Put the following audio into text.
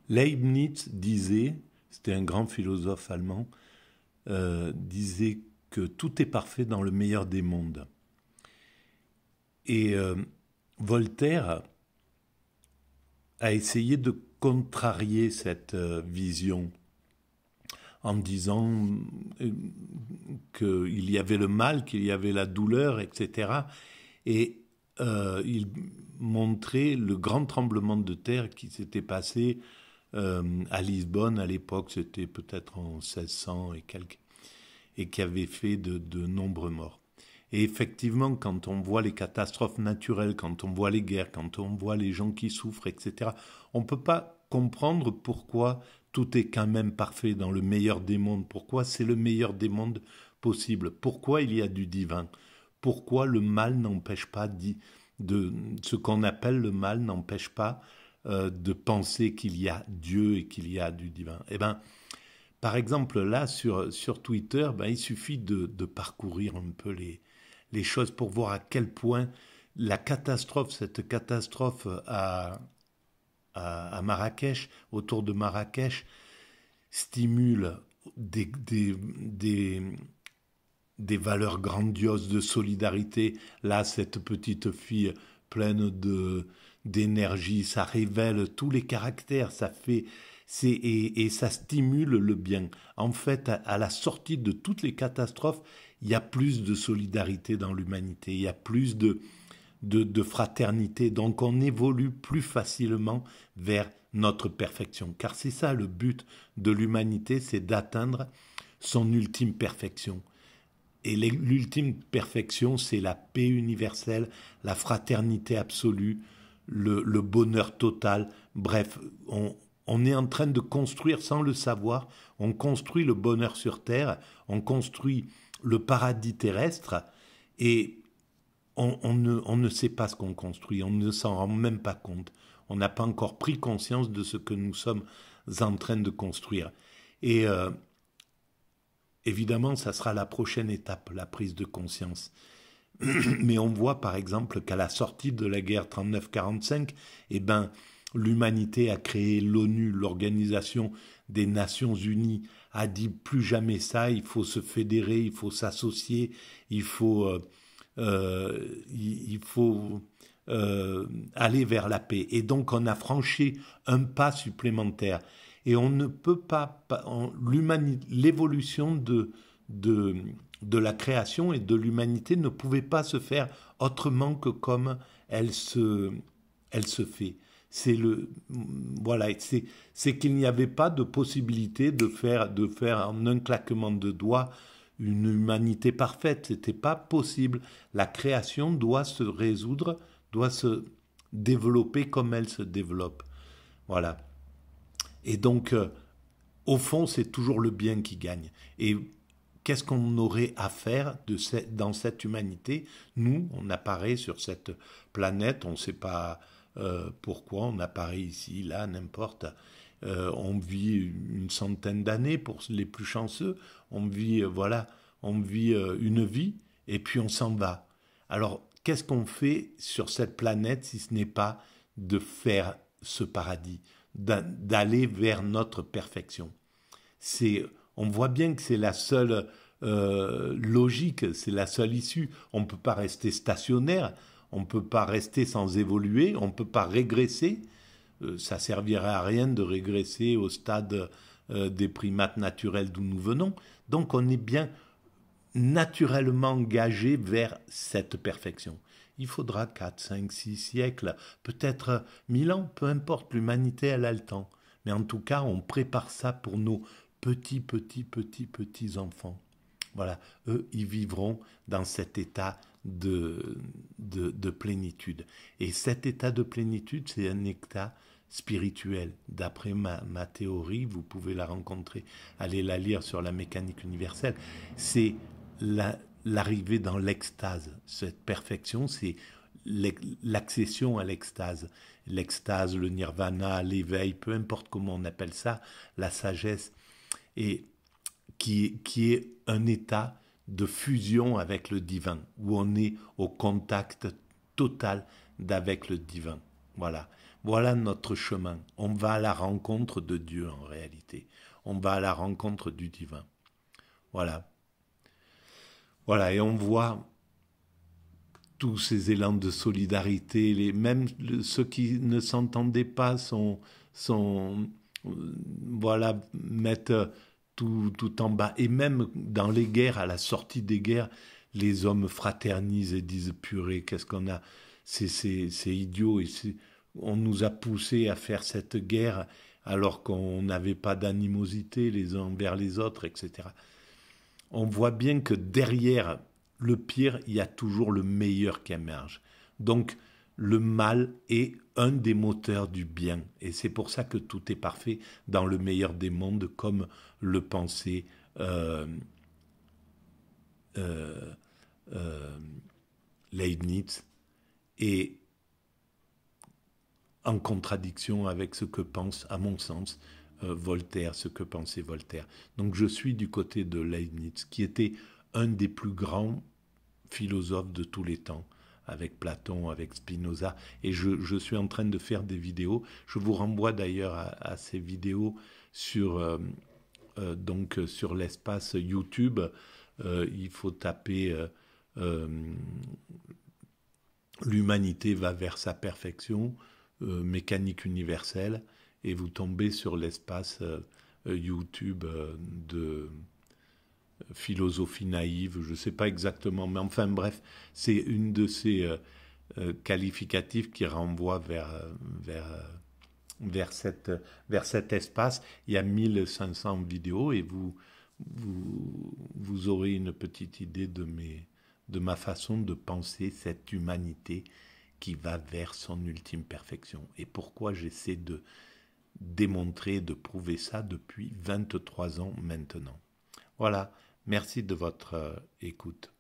Leibniz disait, c'était un grand philosophe allemand, disait que tout est parfait dans le meilleur des mondes. Et Voltaire a essayé de contrarier cette vision en disant qu'il y avait le mal, qu'il y avait la douleur, etc. Et il montrait le grand tremblement de terre qui s'était passé à Lisbonne à l'époque, c'était peut-être en 1600 et quelques, et qui avait fait de nombreux morts. Et effectivement, quand on voit les catastrophes naturelles, quand on voit les guerres, quand on voit les gens qui souffrent, etc., on ne peut pas comprendre pourquoi tout est quand même parfait dans le meilleur des mondes, pourquoi c'est le meilleur des mondes possible, pourquoi il y a du divin, pourquoi le mal n'empêche pas de ce qu'on appelle le mal n'empêche pas de penser qu'il y a Dieu et qu'il y a du divin. Eh bien, par exemple, là, sur Twitter, ben, il suffit de parcourir un peu les choses pour voir à quel point la catastrophe, cette catastrophe à Marrakech, autour de Marrakech, stimule des, des valeurs grandioses de solidarité. Là, cette petite fille pleine d'énergie, ça révèle tous les caractères, ça fait et ça stimule le bien. En fait, à la sortie de toutes les catastrophes, il y a plus de solidarité dans l'humanité, il y a plus de fraternité, donc on évolue plus facilement vers notre perfection. Car c'est ça le but de l'humanité, c'est d'atteindre son ultime perfection. Et l'ultime perfection, c'est la paix universelle, la fraternité absolue, le bonheur total. Bref, on est en train de construire, sans le savoir, on construit le bonheur sur Terre, on construit le paradis terrestre, et on ne sait pas ce qu'on construit, on ne s'en rend même pas compte. On n'a pas encore pris conscience de ce que nous sommes en train de construire. Et évidemment, ça sera la prochaine étape, la prise de conscience. Mais on voit par exemple qu'à la sortie de la guerre 39-45, eh ben, l'humanité a créé l'ONU, l'Organisation des Nations Unies, a dit plus jamais ça, il faut se fédérer, il faut s'associer, il faut, il faut aller vers la paix. Et donc on a franchi un pas supplémentaire. Et on ne peut pas, l'évolution de la création et de l'humanité ne pouvait pas se faire autrement que comme elle se fait. C'est le, voilà, c'est qu'il n'y avait pas de possibilité de faire en un claquement de doigts une humanité parfaite. C'était pas possible. La création doit se résoudre, doit se développer comme elle se développe. Voilà. Et donc, au fond, c'est toujours le bien qui gagne. Et qu'est-ce qu'on aurait à faire dans cette humanité? Nous, on apparaît sur cette planète, on ne sait pas pourquoi, on apparaît ici, là, n'importe. On vit une centaine d'années pour les plus chanceux. On vit, voilà, on vit une vie et puis on s'en va. Alors, qu'est-ce qu'on fait sur cette planète si ce n'est pas de faire ce paradis, d'aller vers notre perfection? On voit bien que c'est la seule logique, c'est la seule issue. On ne peut pas rester stationnaire, on ne peut pas rester sans évoluer, on ne peut pas régresser. Ça servirait à rien de régresser au stade des primates naturels d'où nous venons. Donc on est bien naturellement engagé vers cette perfection. Il faudra 4, 5, 6 siècles, peut-être 1000 ans, peu importe, l'humanité elle a le temps. Mais en tout cas, on prépare ça pour nos petits enfants. Voilà, eux, ils vivront dans cet état de plénitude. Et cet état de plénitude, c'est un état spirituel. D'après ma théorie, vous pouvez la rencontrer, allez la lire sur la mécanique universelle, c'est l'arrivée dans l'extase. Cette perfection, c'est l'accession à l'extase. L'extase, le nirvana, l'éveil, peu importe comment on appelle ça, la sagesse, et qui est un état de fusion avec le divin, où on est au contact total d'avec le divin. Voilà. Voilà notre chemin. On va à la rencontre de Dieu en réalité. On va à la rencontre du divin. Voilà. Voilà, et on voit tous ces élans de solidarité, même ceux qui ne s'entendaient pas sont voilà, mettent tout en bas. Et même dans les guerres, à la sortie des guerres, les hommes fraternisent et disent purée, qu'est-ce qu'on a, c'est idiot, on nous a poussés à faire cette guerre alors qu'on n'avait pas d'animosité les uns envers les autres, etc. On voit bien que derrière le pire, il y a toujours le meilleur qui émerge. Donc, le mal est un des moteurs du bien. Et c'est pour ça que tout est parfait dans le meilleur des mondes, comme le pensait euh, euh, Leibniz, et en contradiction avec ce que pense, à mon sens, Voltaire, ce que pensait Voltaire. Donc je suis du côté de Leibniz, qui était un des plus grands philosophes de tous les temps, avec Platon, avec Spinoza, et je suis en train de faire des vidéos. Je vous renvoie d'ailleurs à ces vidéos donc sur l'espace YouTube. Il faut taper l'humanité va vers sa perfection, mécanique universelle, et vous tombez sur l'espace YouTube de philosophie naïve, je ne sais pas exactement, mais enfin bref, c'est une de ces qualificatifs qui renvoie vers cet espace. Il y a 1500 vidéos et vous aurez une petite idée de ma façon de penser cette humanité qui va vers son ultime perfection. Et pourquoi j'essaie de démontrer, de prouver ça depuis 23 ans maintenant. Voilà, merci de votre écoute.